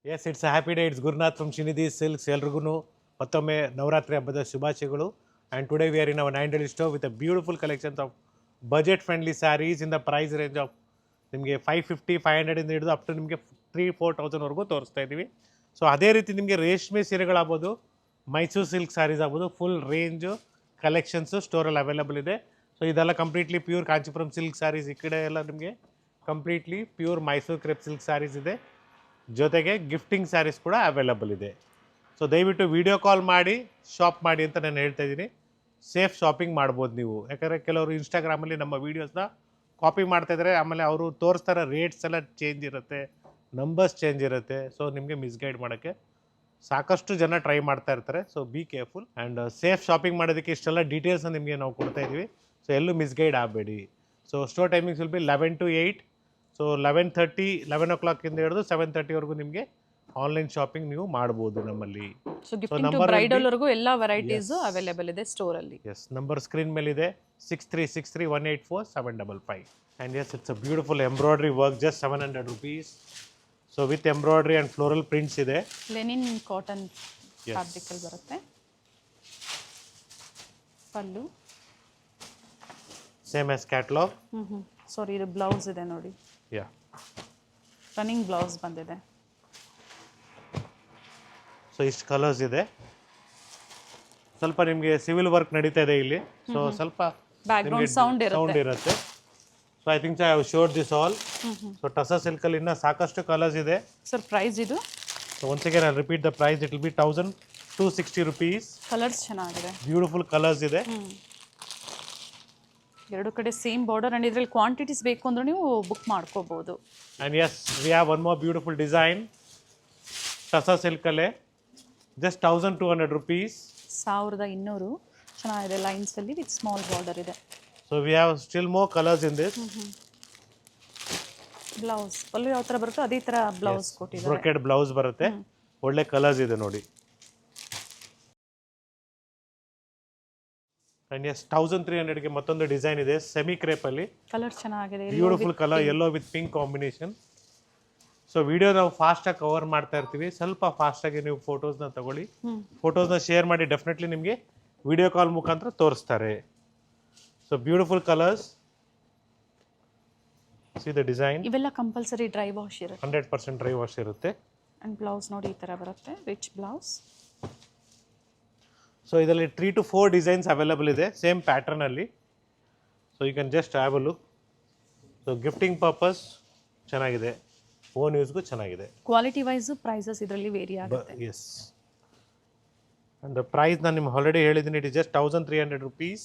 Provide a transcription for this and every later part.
Yes, it's a happy day. It's Gurnath from Shinidhi Silks. ಎಲ್ರಿಗೂ ಮತ್ತೊಮ್ಮೆ ನವರಾತ್ರಿ ಹಬ್ಬದ ಶುಭಾಶಯಗಳು. And today we are in our 9 daily store with a beautiful collections of budget friendly sarees in the price range of ನಿಮಗೆ 550, 500 ಇಂದ ಹಿಡಿದು up to ನಿಮಗೆ 3,000-4,000 ವರೆಗೂ ತೋರಿಸ್ತಾ ಇದ್ದೀವಿ. ಸೊ ಅದೇ ರೀತಿ ನಿಮಗೆ ರೇಷ್ಮೆ ಸೀರೆಗಳಾಗ್ಬೋದು, ಮೈಸೂರು ಸಿಲ್ಕ್ ಸ್ಯಾರೀಸ್ ಆಗ್ಬೋದು, ಫುಲ್ ರೇಂಜು ಕಲೆಕ್ಷನ್ಸು ಸ್ಟೋರಲ್ಲಿ ಅವೈಲೇಬಲ್ ಇದೆ. ಸೊ ಇದೆಲ್ಲ completely pure Kanchipuram silk sarees. ಈ ಕಡೆ ಎಲ್ಲ ನಿಮಗೆ completely pure Mysuru crepe silk saris ಇದೆ. ಜೊತೆಗೆ ಗಿಫ್ಟಿಂಗ್ ಸ್ಯಾರೀಸ್ ಕೂಡ ಅವೈಲಬಲ್ ಇದೆ. ಸೊ ದಯವಿಟ್ಟು ವಿಡಿಯೋ ಕಾಲ್ ಮಾಡಿ ಶಾಪ್ ಮಾಡಿ ಅಂತ ನಾನು ಹೇಳ್ತಾ ಇದ್ದೀನಿ. ಸೇಫ್ ಶಾಪಿಂಗ್ ಮಾಡ್ಬೋದು ನೀವು. ಯಾಕಂದರೆ ಕೆಲವರು ಇನ್ಸ್ಟಾಗ್ರಾಮಲ್ಲಿ ನಮ್ಮ ವೀಡಿಯೋಸ್ನ ಕಾಪಿ ಮಾಡ್ತಾಯಿದ್ದಾರೆ, ಆಮೇಲೆ ಅವರು ತೋರಿಸ್ತಾರೆ ರೇಟ್ಸ್ ಎಲ್ಲ ಚೇಂಜ್ ಇರುತ್ತೆ, ನಂಬರ್ಸ್ ಚೇಂಜ್ ಇರುತ್ತೆ. ಸೊ ನಿಮಗೆ ಮಿಸ್ಗೈಡ್ ಮಾಡೋಕ್ಕೆ ಸಾಕಷ್ಟು ಜನ ಟ್ರೈ ಮಾಡ್ತಾ ಇರ್ತಾರೆ. So be careful and safe shopping ಮಾಡೋದಕ್ಕೆ ಇಷ್ಟೆಲ್ಲ ಡೀಟೇಲ್ಸ್ನ ನಿಮಗೆ ನಾವು ಕೊಡ್ತಾ ಇದ್ದೀವಿ. ಸೊ ಎಲ್ಲೂ ಮಿಸ್ಗೈಡ್ ಆಗಬೇಡಿ. So store timings will be 11 to 8. So 11 o'clock ಇಂದ ಹಿಡಿದು 7:30ವರೆಗೂ ನಿಮಗೆ ಆನ್ಲೈನ್ ಶಾಪಿಂಗ್ ನೀವು ಮಾಡ್ಬೋದು ನಮ್ಮಲ್ಲಿ. ಸೊ ಗಿಫ್ಟಿಂಗ್ ಟು ಬ್ರೈಡಲ್ ವರೆಗೂ ಎಲ್ಲ ವೆರೈಟೀಸ್ ಅವೈಲೇಬಲ್ ಇದೆ ಸ್ಟೋರ್ ಅಲ್ಲಿ. ಎಸ್, ನಂಬರ್ ಸ್ಕ್ರೀನ್ ಮೇಲೆ ಇದೆ 6363184755. And yes, it's a beautiful embroidery work, just 700 rupees. So with embroidery and floral prints ಇದೆ. ಲೆನಿನ್ ಕಾಟನ್ ಫ್ಯಾಬ್ರಿಕ್ ಅಲ್ಲಿ ಬರುತ್ತೆ. Pallu same as catalogue. Sorry, ಇದು ಬ್ಲೌಸ್ ಇದೆ ನೋಡಿ. ಯಾ, ರನ್ನಿಂಗ್ ಬ್ಲೌಸ್ ಬಂದಿದೆ. ಸೊ ಇಷ್ಟು ಕಲರ್ಸ್ ಇದೆ. ಸ್ವಲ್ಪ ನಿಮಗೆ ಸಿವಿಲ್ ವರ್ಕ್ ನಡೀತಾ ಇದೆ ಇಲ್ಲಿ. ಸೊ ಸ್ವಲ್ಪ ಬ್ಯಾಕ್ಗ್ರೌಂಡ್ ಸೌಂಡ್ ಇರುತ್ತೆ. So I think I have showed this all. So tussar ಸಿಲ್ಕಲ್ಲಿ ಇನ್ನೂ ಸಾಕಷ್ಟು ಕಲರ್ಸ್ ಇದೆ. ಸರ್ ಪ್ರೈಸ್ ಇದು? So once again I repeat the price, it will be 1,260 rupees. Colours ಚೆನ್ನಾಗಿದೆ, ಬ್ಯೂಟಿಫುಲ್ ಕಲರ್ಸ್ ಇದೆ. ಎರಡು ಕಡೆ ಸೇಮ್ ಬಾರ್ಡರ್ ಅಂಡ್ ಇದರಲ್ಲಿ ಕ್ವಾಂಟಿಟೀಸ್ ಬೇಕು ಅಂದ್ರೆ ನೀವು ಬುಕ್ ಮಾಡ್ಕೋಬಹುದು. And yes, we have one more beautiful design tussar ಸಿಲ್ಕಲ್ಲೇ, ಜಸ್ಟ್ 1,200 rupees. 1,200 ಚೆನ್ನಾಗಿದೆ. ಲೈನ್ಸ್ ಅಲ್ಲಿ ವಿತ್ ಸ್ಮಾಲ್ ಬಾರ್ಡರ್ ಇದೆ. So we have still more colours in this. Blouse pallu ಯಾವ ಥರ ಬರುತ್ತೋ ಅದೇ ಥರ ಬ್ಲೌಸ್ ಕೊಟ್ಟಿದ್ದಾರೆ. ಬ್ರೊಕೆಡ್ ಬ್ಲೌಸ್ ಬರುತ್ತೆ. ಒಳ್ಳೆ ಕಲರ್ಸ್ ಇದೆ ನೋಡಿ. ಆ್ಯಂಡ್ ಎಸ್, 1,300ಗೆ ಮತ್ತೊಂದು ಡಿಸೈನ್ ಇದೆ ಸೆಮಿ ಕ್ರೇಪಲ್ಲಿ. ಕಲರ್ ಚೆನ್ನಾಗಿದೆ, beautiful colour, yellow with pink combination. So video ನಾವು ಫಾಸ್ಟಾಗಿ ಕವರ್ ಮಾಡ್ತಾ ಇರ್ತೀವಿ, ಸ್ವಲ್ಪ ಫಾಸ್ಟಾಗಿ ನೀವು ಫೋಟೋಸ್ನ ತಗೊಳ್ಳಿ. ಫೋಟೋಸ್ನ ಶೇರ್ ಮಾಡಿ, ಡೆಫಿನೆಟ್ಲಿ ನಿಮಗೆ ವಿಡಿಯೋ ಕಾಲ್ ಮುಖಾಂತರ ತೋರಿಸ್ತಾರೆ. So beautiful colours, C the design. ಇವೆಲ್ಲ ಕಂಪಲ್ಸರಿ ಡ್ರೈ ವಾಶ್ ಇರುತ್ತೆ, 100% ಡ್ರೈ ವಾಶ್ ಇರುತ್ತೆ. ಆ್ಯಂಡ್ ಬ್ಲೌಸ್ ನೋಡಿ ಈ ಥರ ಬರುತ್ತೆ, ರಿಚ್ ಬ್ಲೌಸ್. ಸೊ ಇದರಲ್ಲಿ 3 to 4 ಡಿಸೈನ್ಸ್ ಅವೈಲೇಬಲ್ ಇದೆ ಸೇಮ್ ಪ್ಯಾಟರ್ನಲ್ಲಿ. So you can just have a look. So gifting purpose ಚೆನ್ನಾಗಿದೆ, ಓನ್ ಯೂಸ್ಗೂ ಚೆನ್ನಾಗಿದೆ. ಕ್ವಾಲಿಟಿ ವೈಸ್ ಪ್ರೈಸಸ್ ಇದರಲ್ಲಿ ವೇರಿ ಆಗುತ್ತೆ. ಎಸ್, ಆ್ಯಂಡ್ ದ ಪ್ರೈಸ್ ನಾನು ನಿಮ್ಗೆ ಆಲ್ರೆಡಿ ಹೇಳಿದ್ದೀನಿ, it is just 1,300 rupees.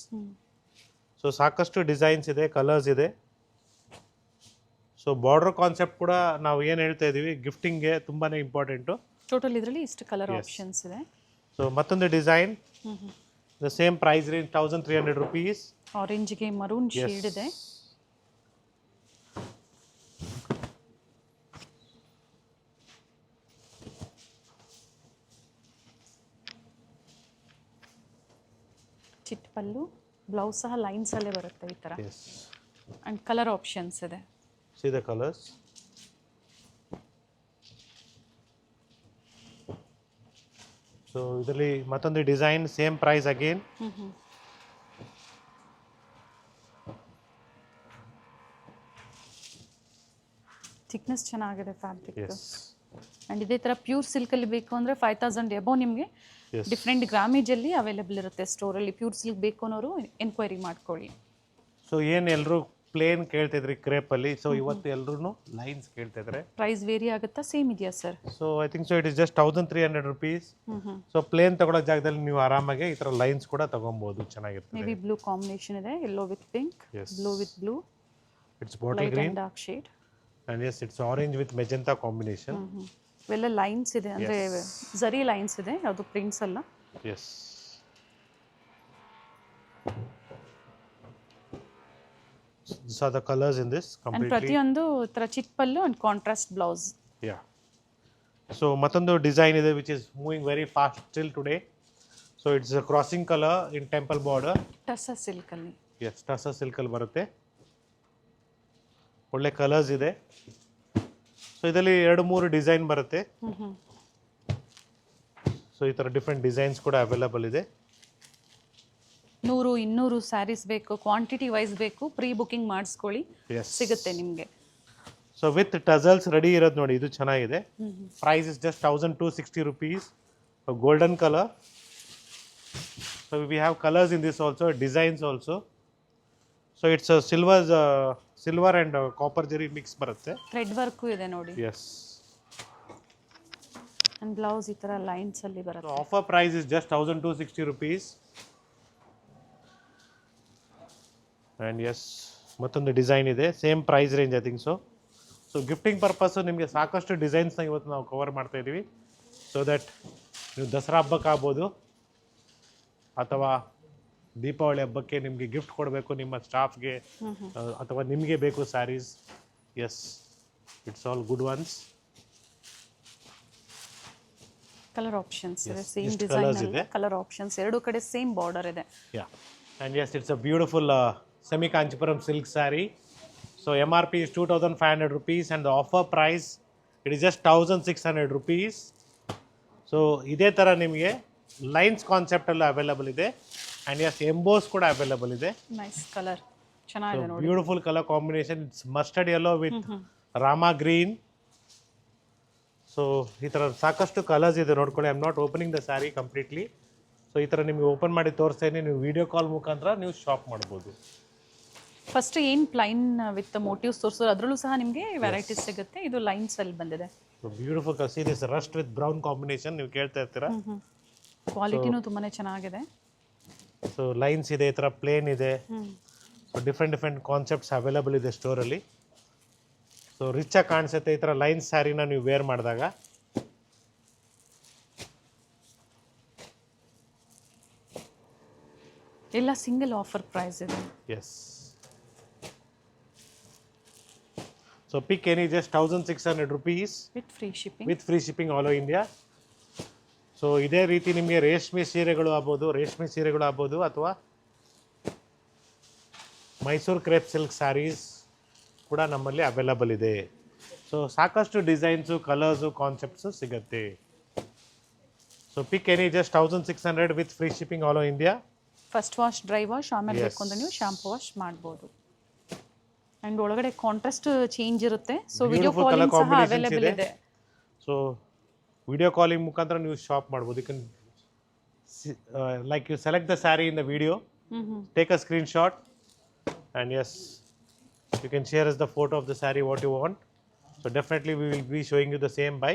So ಸಾಕಷ್ಟು ಡಿಸೈನ್ಸ್ ಇದೆ, ಕಲರ್ಸ್ ಇದೆ. ಸೊ ಬಾರ್ಡರ್ ಕಾನ್ಸೆಪ್ಟ್ ಕೂಡ ನಾವು ಏನು ಹೇಳ್ತಾ ಇದ್ದೀವಿ, ಗಿಫ್ಟಿಂಗ್ಗೆ ತುಂಬಾ ಇಂಪಾರ್ಟೆಂಟು. ಟೋಟಲ್ ಇದರಲ್ಲಿ ಇಷ್ಟು ಕಲರ್ ಆಪ್ಷನ್ಸ್ ಇದೆ. ಸೊ ಮತ್ತೊಂದು design, the same price range 1,300 rupees. ಆರೆಂಜ್ಗೆ ಮರೂನ್ ಶೇಡ್ ಇದೆ. ಚಿಟ್ ಪಲ್ಲು, ಬ್ಲೌಸ್ ಸಹ ಲೈನ್ಸ್ ಅಲ್ಲೇ ಬರುತ್ತೆ ಈ ಥರ. ಆ್ಯಂಡ್ ಕಲರ್ ಆಪ್ಷನ್ಸ್ ಇದೆ. See the colors. ಸೊ ಇದರಲ್ಲಿ ಮತ್ತೊಂದು design, same price again. Thickness ಚೆನ್ನಾಗಿದೆ ಫ್ಯಾಬ್ರಿಕ್. ಆ್ಯಂಡ್ ಇದೇ ಥರ ಪ್ಯೂರ್ ಸಿಲ್ಕಲ್ಲಿ ಬೇಕು ಅಂದರೆ 5,000 ಎಬೋ ನಿಮಗೆ ಡಿಫ್ರೆಂಟ್ ಗ್ರಾಮೇಜಲ್ಲಿ ಅವೈಲೇಬಲ್ ಇರುತ್ತೆ ಸ್ಟೋರಲ್ಲಿ. ಪ್ಯೂರ್ ಸಿಲ್ಕ್ ಬೇಕು ಅನ್ನೋರು ಎನ್ಕ್ವೈರಿ ಮಾಡ್ಕೊಳ್ಳಿ. ಸೊ ಏನು ಎಲ್ಲರೂ ಪ್ಲೇನ್ ಕೇಳ್ತಿದ್ರಿ ಕ್ರೇಪಲ್ಲಿ, ಸೊ ಇವತ್ತು ಎಲ್ಲರೂ ಲೈನ್ಸ್ ಕೇಳ್ತಿದ್ರೆ ಪ್ರೈಸ್ ವೇರಿ ಆಗುತ್ತಾ, ಸೇಮ್ ಇದೆಯಾ sir? So I think so it is just 1,300 rupees. So plane ತಗೊಳ್ಳೋ ಜಾಗದಲ್ಲಿ ನೀವು ಆರಾಮಾಗಿ ಈ ಥರ ಲೈನ್ಸ್ ಕೂಡ ತಗೊಬೋದು, ಚೆನ್ನಾಗಿರುತ್ತೆ. ಮೇ ಬಿ ಬ್ಲೂ ಕಾಂಬಿನೇಷನ್ ಇದೆ, yellow with pink, blue with blue, it's bottle green, dark shade, and yes it's orange with magenta combination. ಇವೆಲ್ಲ ಲೈನ್ಸ್ ಇದೆ, ಅಂದರೆ ಝರಿ ಲೈನ್ಸ್ ಇದೆ, ಯಾವುದು ಪ್ರಿಂಟ್ಸ್ ಅಲ್ಲ. Yes, these are the colors in this completely. And ಪ್ರತಿಯೊಂದು ತರ chit pallu and contrast blouse. Yeah. So ಮತ್ತೊಂದು design ಇದೆ which is moving very fast till today. So it's a crossing color in temple border. Tussar silk ಅಲ್ಲಿ. Yes, tussar silk ಅಲ್ಲಿ ಬರುತ್ತೆ. ಒಳ್ಳೆ colours ಇದೆ. So ಇದರಲ್ಲಿ 2-3 ಡಿಸೈನ್ ಬರುತ್ತೆ. ಹ್ಞೂ ಸೊ ಈ ಥರ ಡಿಫ್ರೆಂಟ್ ಡಿಸೈನ್ಸ್ ಕೂಡ ಅವೈಲಬಲ್ ಇದೆ. 100-200 ಸ್ಯಾರೀಸ್ ಬೇಕು, ಕ್ವಾಂಟಿಟಿ ವೈಸ್ ಬೇಕು, ಪ್ರೀ ಬುಕಿಂಗ್ ಮಾಡಿಸ್ಕೊಳ್ಳಿ, ಎಸ್ ಸಿಗುತ್ತೆ ನಿಮಗೆ. ಸೊ ವಿತ್ ಟಸಲ್ಸ್ ರೆಡಿ ಇರೋದು ನೋಡಿ, ಇದು ಚೆನ್ನಾಗಿದೆ. Price is just 1260 rupees. Golden colour. So we have colours in this also, designs also. So it's silver and copper zari mix ಬರುತ್ತೆ. ಥ್ರೆಡ್ ವರ್ಕು ಇದೆ ನೋಡಿ. ಎಸ್. ಆ್ಯಂಡ್ ಬ್ಲೌಸ್ ಈ ಥರ ಲೈನ್ಸಲ್ಲಿ ಬರುತ್ತೆ. Offer price is just 1260 rupees. And yes, ಮತ್ತೊಂದು design ಇದೆ, same price range I think so. So gifting purpose ನಿಮಗೆ ಸಾಕಷ್ಟು ಡಿಸೈನ್ಸ್ನ ಇವತ್ತು ನಾವು ಕವರ್ ಮಾಡ್ತಾ ಇದ್ದೀವಿ. ಸೊ ದಟ್ ನೀವು ದಸರಾ ಹಬ್ಬಕ್ಕೆ ಆಗ್ಬೋದು, ಅಥವಾ ದೀಪಾವಳಿ ಹಬ್ಬಕ್ಕೆ ನಿಮಗೆ ಗಿಫ್ಟ್ ಕೊಡಬೇಕು ನಿಮ್ಮ ಸ್ಟಾಫ್ಗೆ, ಅಥವಾ ನಿಮಗೆ ಬೇಕು saris. Yes, it's all good ones. Colour options ಇದೆ, ಸೇಮ್ ಎಷ್ಟು colours ಇದೆ? ಡಿಸೈನ್, ಕಲರ್ ಆಪ್ಷನ್ಸ್ ಎರಡು ಕಡೆ ಸೇಮ್ ಬಾರ್ಡರ್ ಇದೆ. Yeah, and yes, it's a beautiful semi Kanchipuram silk saree. So MRP is 2500 rupees and the offer price it is just 1600 rupees. So ಇದೇ ಥರ ನಿಮಗೆ lines ಕಾನ್ಸೆಪ್ಟಲ್ಲೂ available ಇದೆ. And S, emboss ಕೂಡ available ಇದೆ. Nice colour, ಚೆನ್ನಾಗಿದೆ ನೋಡಿ. Beautiful colour combination. It's mustard yellow with Rama green. So ಈ ಥರ ಸಾಕಷ್ಟು ಕಲರ್ಸ್ ಇದೆ, ನೋಡ್ಕೊಳ್ಳಿ. I am not opening the sari completely. So ಈ ಥರ ನಿಮಗೆ ಓಪನ್ ಮಾಡಿ ತೋರಿಸ್ತೇನೆ, ನೀವು ವಿಡಿಯೋ ಕಾಲ್ ಮುಖಾಂತರ ನೀವು ಶಾಪ್ ಮಾಡ್ಬೋದು. ಫಸ್ಟ್ ಏನು ಪ್ಲೈನ್ ವಿತ್ ಮೋಟಿವ್ಸ್ ತೋರಿಸೋದು, ಅದರಲ್ಲೂ ಸಹ ನಿಮಗೆ ವೆರೈಟೀಸ್ ಸಿಗುತ್ತೆ. ಇದು ಲೈನ್ಸ್ ಅಲ್ಲಿ ಬಂದಿದೆ. Beautiful colour. See this Rust with brown combination, ನೀವು ಕೇಳ್ತಾ ಇರ್ತೀರಾ. ಕ್ವಾಲಿಟಿನೂ ತುಂಬಾನೇ ಚೆನ್ನಾಗಿದೆ. ಸೊ ಲೈನ್ಸ್ ಇದೆ, ಈ ಥರ ಪ್ಲೇನ್ ಇದೆ. ಸೊ ಡಿಫ್ರೆಂಟ್ ಕಾನ್ಸೆಪ್ಟ್ಸ್ ಅವೈಲಬಲ್ ಇದೆ ಸ್ಟೋರಲ್ಲಿ. ಸೊ ರಿಚಾಗಿ ಕಾಣಿಸುತ್ತೆ ಈ ಥರ ಲೈನ್ಸ್ ಸ್ಯಾರಿನ ನೀವು ವೇರ್ ಮಾಡಿದಾಗ. ಎಲ್ಲ ಸಿಂಗಲ್ ಆಫರ್ ಪ್ರೈಸ್ ಇದೆ. Yes. So pick any just 1600 rupees with free shipping. With free shipping all over India. So ಇದೇ ರೀತಿ ನಿಮಗೆ ರೇಷ್ಮೆ ಸೀರೆಗಳು ಆಗ್ಬೋದು, ಅಥವಾ ಮೈಸೂರು ಕ್ರೇಪ್ ಸಿಲ್ಕ್ ಸ್ಯಾರೀಸ್ ಕೂಡ ನಮ್ಮಲ್ಲಿ ಅವೈಲಬಲ್ ಇದೆ. ಸೊ ಸಾಕಷ್ಟು ಡಿಸೈನ್ಸು, ಕಲರ್ಸು, ಕಾನ್ಸೆಪ್ಟ್ಸು ಸಿಗುತ್ತೆ. So pick any just 1600 with free shipping all over India. First wash, dry wash, ಆಮೇಲೆ ಬೇಕು ಅಂದ್ರೆ ನೀವು ಶಾಂಪೂ ವಾಶ್ ಮಾಡ್ಬೋದು. ಆ್ಯಂಡ್ ಒಳಗಡೆ ಕಾಂಟ್ರಾಸ್ಟ್ ಚೇಂಜ್ ಇರುತ್ತೆ. ಸೊ ವಿಡಿಯೋ ಕಾಲಿಂಗ್ ಸಹ ಅವೈಲೇಬಲ್ ಇದೆ. ಸೊ ವಿಡಿಯೋ ಕಾಲಿಂಗ್ ಮುಖಾಂತರ ನೀವು ಶಾಪ್ ಮಾಡ್ಬೋದು. You can like you select the saree in the video, take a screenshot, and yes, you can share us the photo of the sari what you want. So definitely we will be showing you the same by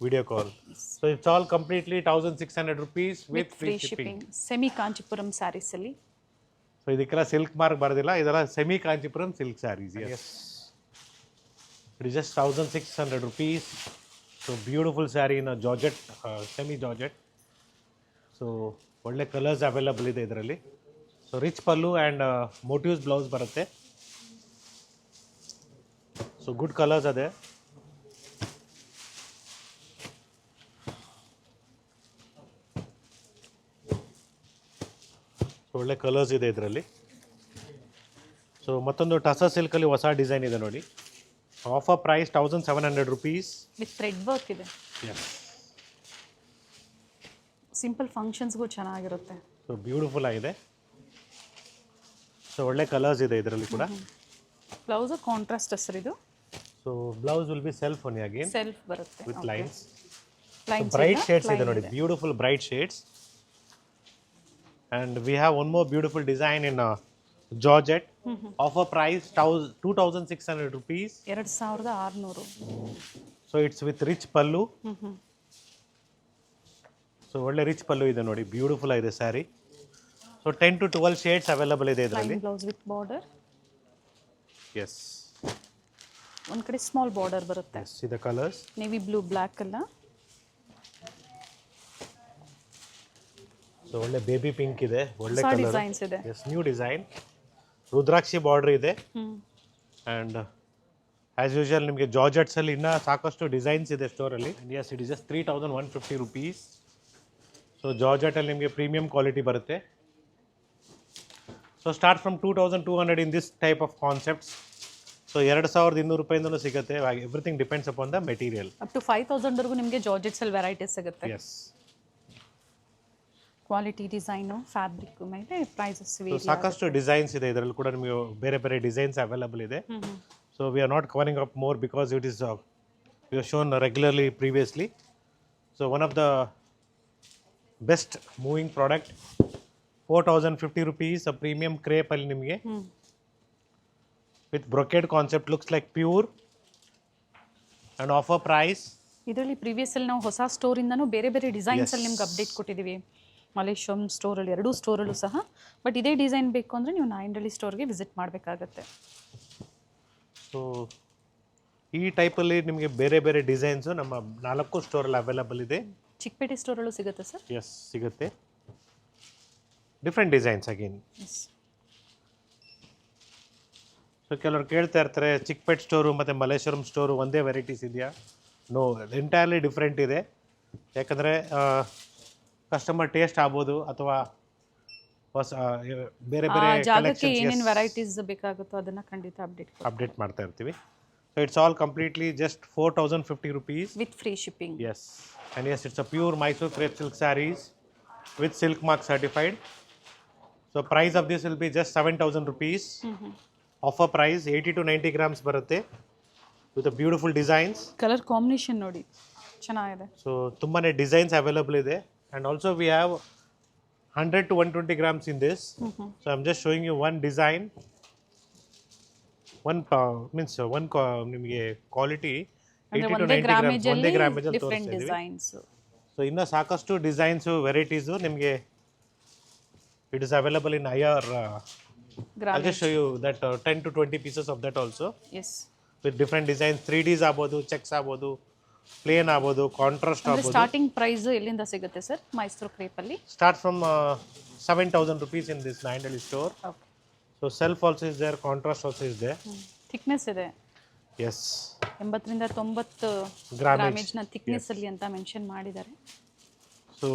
video call. So it's all completely 1600 rupees with free shipping. Semi Kanchipuram saris ಅಲ್ಲಿ. So ಇದಕ್ಕೆಲ್ಲ silk mark ಬರೋದಿಲ್ಲ, ಇದೆಲ್ಲ semi Kanchipuram silk saris. Yes, it is just 1600 rupees. So beautiful sari in georgette, semi georgette. So ಒಳ್ಳೆ colours available ಇದೆ ಇದರಲ್ಲಿ. So rich pallu and motifs blouse ಬರುತ್ತೆ. So good colours ಅದೇ. ಒಳ್ಳೆ ಕಲರ್ಸ್ ಇದೆ ಇದರಲ್ಲಿ. ಸೊ ಮತ್ತೊಂದು ಟಸಾ ಸಿಲ್ಕಲ್ಲಿ ಹೊಸ ಡಿಸೈನ್ ಇದೆ ನೋಡಿ. Offer price 1700 rupees. With thread work ಇದೆ. ಎಸ್. ಸಿಂಪಲ್ ಫಂಕ್ಷನ್ಸ್ಗೂ ಚೆನ್ನಾಗಿರುತ್ತೆ. ಸೊ ಬ್ಯೂಟಿಫುಲ್ ಆಗಿದೆ. ಸೊ ಒಳ್ಳೆ ಕಲರ್ಸ್ ಇದೆ ಇದರಲ್ಲಿ ಕೂಡ. ಬ್ಲೌಸ್ ಕಾಂಟ್ರಾಸ್ಟ್ ಹೆಸರು ಇದು. So blouse will be self only again self ಬರುತ್ತೆ with lines. Lines bright shades ಇದೆ ನೋಡಿ, beautiful bright shades. And we have one more beautiful design in Georgette. Offer price 2600 rupees. 2600. So it's with rich pallu. So ಒಳ್ಳೆ rich pallu ಇದೆ ನೋಡಿ, beautiful ಆಗಿದೆ sari. So 10 to 12 shades available ಇದೆ ಇದರಲ್ಲಿ. Blouse with border. Yes. ಒಂದು ಕಡೆ small border ಬರುತ್ತೆ. Yes, ಇದೆ ಕಲರ್ಸ್. ನೇವಿ ಬ್ಲೂ, ಬ್ಲ್ಯಾಕ್ ಅಲ್ಲ. ಸೊ ಒಳ್ಳೆ ಬೇಬಿ ಪಿಂಕ್ ಇದೆ, ಒಳ್ಳೆ ಹೊಸ ಕಲರ್. ಡಿಸೈನ್ಸ್ ಇದೆ. Yes, new design. ರುದ್ರಾಕ್ಷಿ ಬಾರ್ಡರ್ ಇದೆ. ಆ್ಯಂಡ್ ಆ್ಯಸ್ ಯೂಶುವಲ್ ನಿಮಗೆ ಜಾರ್ಜೆಟ್ಸಲ್ಲಿ ಇನ್ನೂ ಸಾಕಷ್ಟು ಡಿಸೈನ್ಸ್ ಇದೆ ಸ್ಟೋರಲ್ಲಿ. Yes, it is just 3150 rupees. So ಜಾರ್ಜೆಟಲ್ಲಿ ನಿಮಗೆ ಪ್ರೀಮಿಯಂ ಕ್ವಾಲಿಟಿ ಬರುತ್ತೆ. So start from 2200 in this type of concepts. So so 2200 ರೂಪಾಯಿಂದನೂ ಸಿಗುತ್ತೆ. Everything depends upon the material. Up to 5000 ವರೆಗೂ ನಿಮಗೆ ಜಾರ್ಜೆಟ್ಸಲ್ಲಿ ವೆರೈಟೀಸ್ ಸಿಗುತ್ತೆ. ಎಸ್. ಕ್ವಾಲಿಟಿ ಡಿಸೈನು ಫ್ಯಾಬ್ರಿಕ್ ಮೇಲೆ ಪ್ರೈಸಸ್ ಸಾಕಷ್ಟು ಡಿಸೈನ್ಸ್ ಇದೆ ಇದರಲ್ಲಿ ಕೂಡ ನಿಮಗೆ ಬೇರೆ ಬೇರೆ ಡಿಸೈನ್ಸ್ ಅವೈಲಬಲ್ ಇದೆ. So we are not covering up more because it is we are shown regularly previously. So one of the best moving product 4050 rupees a premium crepe ಅಲ್ಲಿ ನಿಮಗೆ with brocade concept looks like pure and offer price. ಇದರಲ್ಲಿ previous ಅಲ್ಲಿ ನಾವು ಹೊಸ ಸ್ಟೋರಿಂದನೂ ಬೇರೆ ಬೇರೆ designs ಅಲ್ಲಿ ನಿಮ್ಗೆ ಅಪ್ಡೇಟ್ ಕೊಟ್ಟಿದ್ದೀವಿ. ಮಲೇಶ್ವರಂ ಸ್ಟೋರಲ್ಲಿ 2 ಸ್ಟೋರಲ್ಲೂ ಸಹ. ಬಟ್ ಇದೇ ಡಿಸೈನ್ ಬೇಕು ಅಂದರೆ ನೀವು ನಾಯಂಡಹಳ್ಳಿ ಸ್ಟೋರ್ಗೆ ವಿಸಿಟ್ ಮಾಡಬೇಕಾಗತ್ತೆ. ಸೊ ಈ ಟೈಪಲ್ಲಿ ನಿಮಗೆ ಬೇರೆ ಬೇರೆ ಡಿಸೈನ್ಸು ನಮ್ಮ 4 ಸ್ಟೋರಲ್ಲಿ ಅವೈಲಬಲ್ ಇದೆ. ಚಿಕ್ಕಪೇಟೆ ಸ್ಟೋರಲ್ಲೂ ಸಿಗುತ್ತೆ ಸರ್? ಎಸ್, ಸಿಗುತ್ತೆ. Different designs again. ಸೊ ಕೆಲವರು ಕೇಳ್ತಾ ಇರ್ತಾರೆ ಚಿಕ್ಕಪೇಟೆ ಸ್ಟೋರು ಮತ್ತು ಮಲ್ಲೇಶ್ವರಂ ಸ್ಟೋರು ಒಂದೇ ವೆರೈಟೀಸ್ ಇದೆಯಾ? ನೋ, ಎಂಟೈರ್ಲಿ ಡಿಫ್ರೆಂಟ್ ಇದೆ. ಯಾಕಂದರೆ ಕಸ್ಟಮರ್ ಟೇಸ್ಟ್ ಆಗ್ಬೋದು ಅಥವಾ ಹೊಸ ಬೇರೆ ಬೇರೆ ಜಾಗಕ್ಕೆ ಏನೇನು ವೆರೈಟೀಸ್ ಬೇಕಾಗುತ್ತೋ ಅದನ್ನು ಖಂಡಿತ ಅಪ್ಡೇಟ್ ಮಾಡ್ತಾ ಇರ್ತೀವಿ. So it's all completely just 4050 rupees with free shipping. Yes, and yes it's a pure Mysuru crepe silk saris with silk mark certified. So price of this will be just 7000 rupees. Offer price 80 to 90 grams ಬರುತ್ತೆ with beautiful designs. Colour combination ನೋಡಿ ಚೆನ್ನಾಗಿದೆ. So ತುಂಬಾ designs available ಇದೆ. And also we have 100 to 120 grams in this. So I'm just showing you one design. One ನಿಮಗೆ quality 80 to 90 grams ಒಂದೇ ಗ್ರಾಮೇಜಲ್ಲಿ different ತೋರಿಸ್ತಾ designs. So ಇನ್ನೂ ಸಾಕಷ್ಟು ಡಿಸೈನ್ಸು ವೆರೈಟೀಸು ನಿಮಗೆ it is available in higher. I'll just show you that 10 to 20 pieces of that also. Yes. With different designs, 3Ds ಆಗ್ಬೋದು, cheques ಆಗ್ಬೋದು, plane ಆಗ್ಬೋದು, contrast ಆಗ್ಬೋದು. Starting price ಎಲ್ಲಿಂದ ಸಿಗುತ್ತೆ ಸರ್ ಮೈಸೂರು ಕ್ರೇಪ್ ಅಲ್ಲಿ? Start from 7000 rupees in this Nayandahalli store. Okay. So self also is there, contrast also is there. Thickness ಇದೆ. Yes, 80 ರಿಂದ 90 ಗ್ರಾಮೇಜ್ನ ಥಿಕ್ನೆಸ್ ಅಲ್ಲಿ ಅಂತ ಮೆನ್ಷನ್ ಮಾಡಿದ್ದಾರೆ. So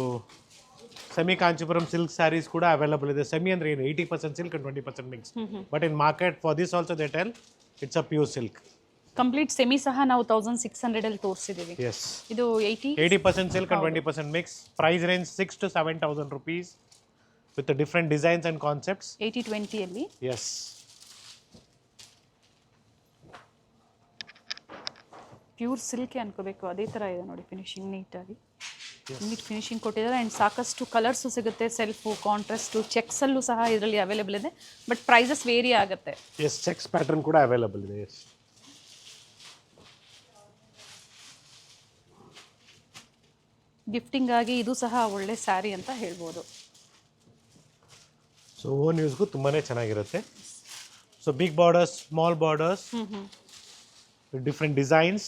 semi Kanchipuram silk sarees ಕೂಡ ಅವೈಲಬಲ್ ಇದೆ. ಸೆಮಿ ಅಂದ್ರೆ ಏನು, 80% silk and 20% mix. But in market for this also they tell it's a pure silk. Complete semi ಸಹ ನಾವು 1600 ಅಲ್ಲಿ ತೋರಿಸಿದ್ದೀವಿ. ಎಸ್, ಇದು 80% silk and 20% mix. Price range 6 to 7000 rupees with different designs and concepts. 80-20 ಅಲ್ಲಿ. S, pure silk ಅನ್ಕೋಬೇಕು, ಅದೇ ಥರ ಇದೆ ನೋಡಿ. ಫಿನಿಶಿಂಗ್ ನೀಟಾಗಿ ನೀಟ್ ಫಿನಿಶಿಂಗ್ ಕೊಟ್ಟಿದ್ದಾರೆ. ಆ್ಯಂಡ್ ಸಾಕಷ್ಟು ಕಲರ್ಸು ಸಿಗುತ್ತೆ. ಸೆಲ್ಫು, ಕಾಂಟ್ರಾಸ್ಟು, ಚೆಕ್ಸಲ್ಲೂ ಸಹ ಇದರಲ್ಲಿ ಅವೈಲೇಬಲ್ ಇದೆ. ಬಟ್ ಪ್ರೈಸಸ್ ವೇರಿ ಆಗುತ್ತೆ. ಎಸ್, ಚೆಕ್ಸ್ ಪ್ಯಾಟರ್ನ್ ಕೂಡ ಅವೈಲಬಲ್ ಇದೆ. ಎಸ್, ಗಿಫ್ಟಿಂಗ್ ಆಗಿ ಇದು ಸಹ ಒಳ್ಳೆ ಸ್ಯಾರಿ ಅಂತ ಹೇಳ್ಬೋದು. ಸೊ ಓನ್ ಯೂಸ್ಗೂ ತುಂಬಾ ಚೆನ್ನಾಗಿರುತ್ತೆ. So big borders, small borders, different designs.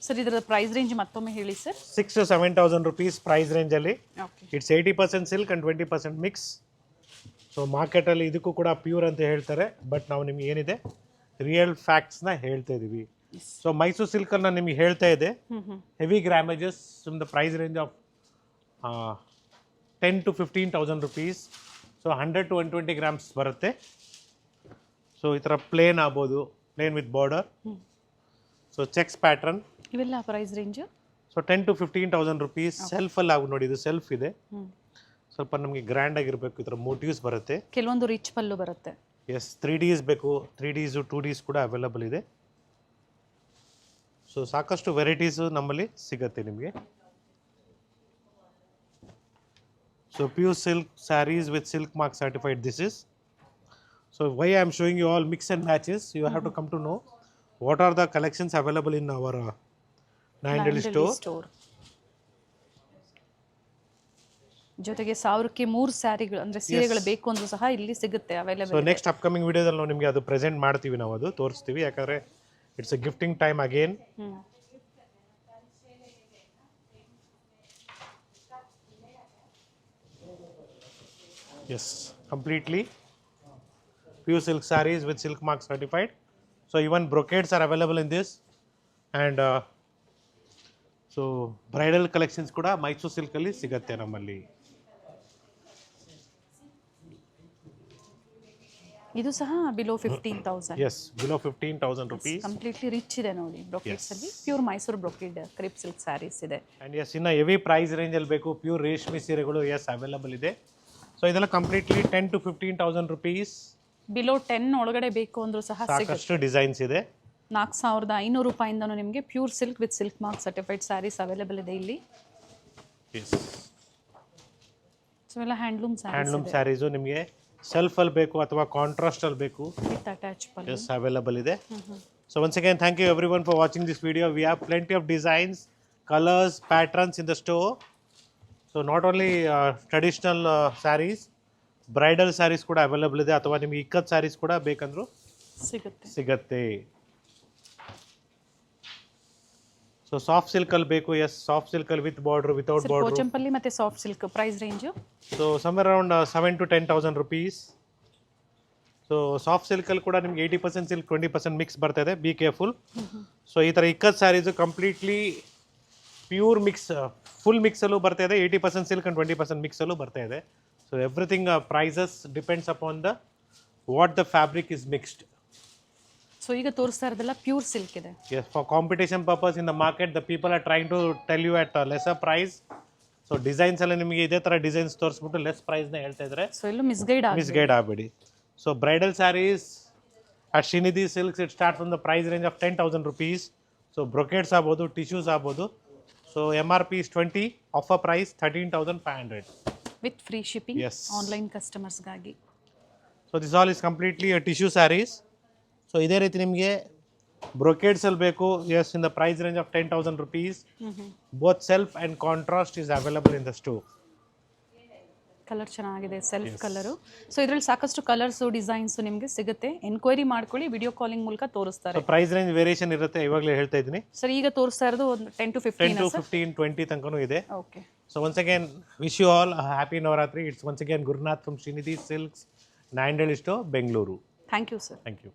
Sir ಇದರ ಪ್ರೈಸ್ ರೇಂಜ್ ಮತ್ತೊಮ್ಮೆ ಹೇಳಿ ಸರ್. 6 to 7000 rupees ಪ್ರೈಸ್ ರೇಂಜಲ್ಲಿ. Okay. It's 80% silk and 20% mix. So ಮಾರ್ಕೆಟಲ್ಲಿ ಇದಕ್ಕೂ ಕೂಡ ಪ್ಯೂರ್ ಅಂತ ಹೇಳ್ತಾರೆ. ಬಟ್ ನಾವು ನಿಮ್ಗೆ ಏನಿದೆ ರಿಯಲ್ ಫ್ಯಾಕ್ಟ್ಸ್ನ ಹೇಳ್ತಾ ಇದ್ದೀವಿ. ಸೊ ಮೈಸೂರು ಸಿಲ್ಕನ್ನು ನಿಮಗೆ ಹೇಳ್ತಾ ಇದೆ heavy grammages in the price range of 10 to 15,000 rupees. So 100 to 120 grams ಬರುತ್ತೆ. ಸೊ ಈ ಥರ ಪ್ಲೇನ್ ಆಗ್ಬೋದು, plain with border. So checks pattern ಇವೆಲ್ಲ price range. So 10 to 15,000 rupees. ಸೆಲ್ಫಲ್ಲಿ ಆಗಿ ನೋಡಿ, ಇದು ಸೆಲ್ಫ್ ಇದೆ. ಸ್ವಲ್ಪ ನಮಗೆ ಗ್ರ್ಯಾಂಡ್ ಆಗಿರಬೇಕು, ಈ ಥರ ಮೋಟಿವ್ಸ್ ಬರುತ್ತೆ. ಕೆಲವೊಂದು ರಿಚ್ ಪಲ್ಲು ಬರುತ್ತೆ. ಎಸ್, 3Ds ಬೇಕು, 3Ds 2Ds ಕೂಡ ಅವೈಲಬಲ್ ಇದೆ. ಸೊ ಸಾಕಷ್ಟು ವೆರೈಟೀಸು ನಮ್ಮಲ್ಲಿ ಸಿಗುತ್ತೆ ನಿಮಗೆ. So pure silk saris with silk mark certified this is. So why I am showing you all mix and matches, you have to come to know what are the collections available in our Nayandahalli store. ಜೊತೆಗೆ 1000ಕ್ಕೆ 3 ಸ್ಯಾರಿಗಳು ಅಂದರೆ ಸೀರೆಗಳು ಬೇಕು ಅಂದ್ರೂ ಸಹ ಇಲ್ಲಿ ಸಿಗುತ್ತೆ available. So next upcoming ವಿಡಿಯೋದಲ್ಲಿ ನಾವು ನಿಮಗೆ ಅದು ಪ್ರೆಸೆಂಟ್ ಮಾಡ್ತೀವಿ, ನಾವು ಅದು ತೋರಿಸ್ತೀವಿ. ಯಾಕಂದರೆ it's a gifting time again. Yes, completely pure silk saris with silk mark certified. So even brocades are available in this. And so bridal collections ಕೂಡ ಮೈಸೂರು ಸಿಲ್ಕಲ್ಲಿ ಸಿಗುತ್ತೆ ನಮ್ಮಲ್ಲಿ. ಇದು ಸಹ below 15,000. Yes below 15,000 rupees. Completely rich ಇದೆ ನೋಡಿ ಬ್ರೊಕೇಡ್ಸ್ ಅಲ್ಲಿ. Pure Mysore brocade crepe silk saris ಇದೆ. ಆ್ಯಂಡ್ ಎಸ್ ಇನ್ನು ಹೆವಿ ಪ್ರೈಸ್ ರೇಂಜಲ್ಲಿ ಬೇಕು ಪ್ಯೂರ್ ರೇಷ್ಮೆ ಸೀರೆಗಳು ಎಸ್ ಅವೈಲಬಲ್ ಇದೆ. ಸೊ ಇದೆಲ್ಲ ಕಂಪ್ಲೀಟ್ಲಿ 10 to 15,000 ರುಪೀಸ್. ಬಿಲೋ 10 ಒಳಗಡೆ ಬೇಕು ಅಂದ್ರೂ ಸಹ ಸಾಕಷ್ಟು ಡಿಸೈನ್ಸ್ ಇದೆ. 4,500 ರೂಪಾಯಿಂದನೂ ನಿಮಗೆ pure silk with silk mark certified sarees available ಇದೆ ಇಲ್ಲಿ. ಸೊ ಎಲ್ಲ ಹ್ಯಾಂಡ್ಲೂಮ್ ಸ್ಯಾರೀಸು ನಿಮಗೆ ಸೆಲ್ಫಲ್ಲಿ ಬೇಕು ಅಥವಾ ಕಾಂಟ್ರಾಸ್ಟಲ್ಲಿ ಬೇಕು with attach pallu yes available ಇದೆ. So once again thank you every one for watching this video. We have plenty of designs, colours, patterns in the store. So not only traditional saris, bridal saris ಕೂಡ available ಇದೆ, ಅಥವಾ ನಿಮಗೆ ಇಕ್ಕತ್ ಸ್ಯಾರೀಸ್ ಕೂಡ ಬೇಕಂದ್ರೂ ಸಿಗತ್ತೆ. So soft ಸಿಲ್ಕಲ್ಲಿ ಬೇಕು, yes soft ಸಿಲ್ಕಲ್ಲಿ with border, without border. Pochampally ಮತ್ತೆ soft silk price range so somewhere around 7 to 10,000 rupees. So soft ಸಿಲ್ಕಲ್ಲಿ ಕೂಡ ನಿಮ್ಗೆ 80% ಸಿಲ್ಕ್ 20% ಮಿಕ್ಸ್ ಬರ್ತಾ ಇದೆ, ಬಿ ಕೇರ್ಫುಲ್. ಸೊ ಈ ಥರ ikat saris completely pure mix, full ಮಿಕ್ಸಲ್ಲೂ ಬರ್ತಾ ಇದೆ, 80% ಸಿಲ್ಕ್ ಆ್ಯಂಡ್ 20% ಮಿಕ್ಸಲ್ಲೂ ಬರ್ತಾ ಇದೆ. So everything prices depends upon the what the fabric is mixed. So ಈಗ ತೋರಿಸ್ತಾ ಇರೋದೆಲ್ಲ ಪ್ಯೂರ್ ಸಿಲ್ಕ್ ಇದೆ. Yes, for competition purpose in the market, the people are trying to tell you at a lesser price. So designs ಎಲ್ಲ ನಿಮಗೆ ಇದೇ ಥರ designs ತೋರಿಸ್ಬಿಟ್ಟು less ಪ್ರೈಸ್ನ ಹೇಳ್ತಾ ಇದ್ದಾರೆ. ಸೊ ಎಲ್ಲೂ ಮಿಸ್ಗೈಡ್ ಆಗಬೇಡಿ. So bridal saris at Srinidhi silks it start from the price range of 10,000 rupees. So brocades ಆಗ್ಬೋದು, tissues ಆಗ್ಬೋದು. So MRP is 20, offer price 13,500 with free shipping Yes. Online ಕಸ್ಟಮರ್ಸ್ಗಾಗಿ. So this all is completely tissue saris. So ಇದೇ ರೀತಿ ನಿಮಗೆ ಬ್ರೊಕೇಡ್ಸಲ್ಲಿ ಬೇಕು, yes in the price range of 10,000 rupees. Both self and contrast is available in the store. Colour ಚೆನ್ನಾಗಿದೆ, self colour. So ಇದರಲ್ಲಿ ಸಾಕಷ್ಟು colours designs ನಿಮಗೆ ಸಿಗುತ್ತೆ. ಎನ್ಕ್ವೈರಿ ಮಾಡ್ಕೊಳ್ಳಿ, ವಿಡಿಯೋ ಕಾಲಿಂಗ್ ಮೂಲಕ ತೋರಿಸ್ತಾರೆ. ಪ್ರೈಸ್ ರೇಂಜ್ ವೇರಿಯೇಷನ್ ಇರುತ್ತೆ, ಇವಾಗಲೇ ಹೇಳ್ತಾ ಇದ್ದೀನಿ. ಸರ್ ಈಗ ತೋರಿಸ್ತಾ ಇರೋದು ಒಂದು 10 to 15, 20 ತನಕನೂ ಇದೆ. Okay. So once again wish you all happy Navratri. It's once again Gurunath from Srinidhi silks, 9 Store, Bengaluru. Thank you sir. Thank you.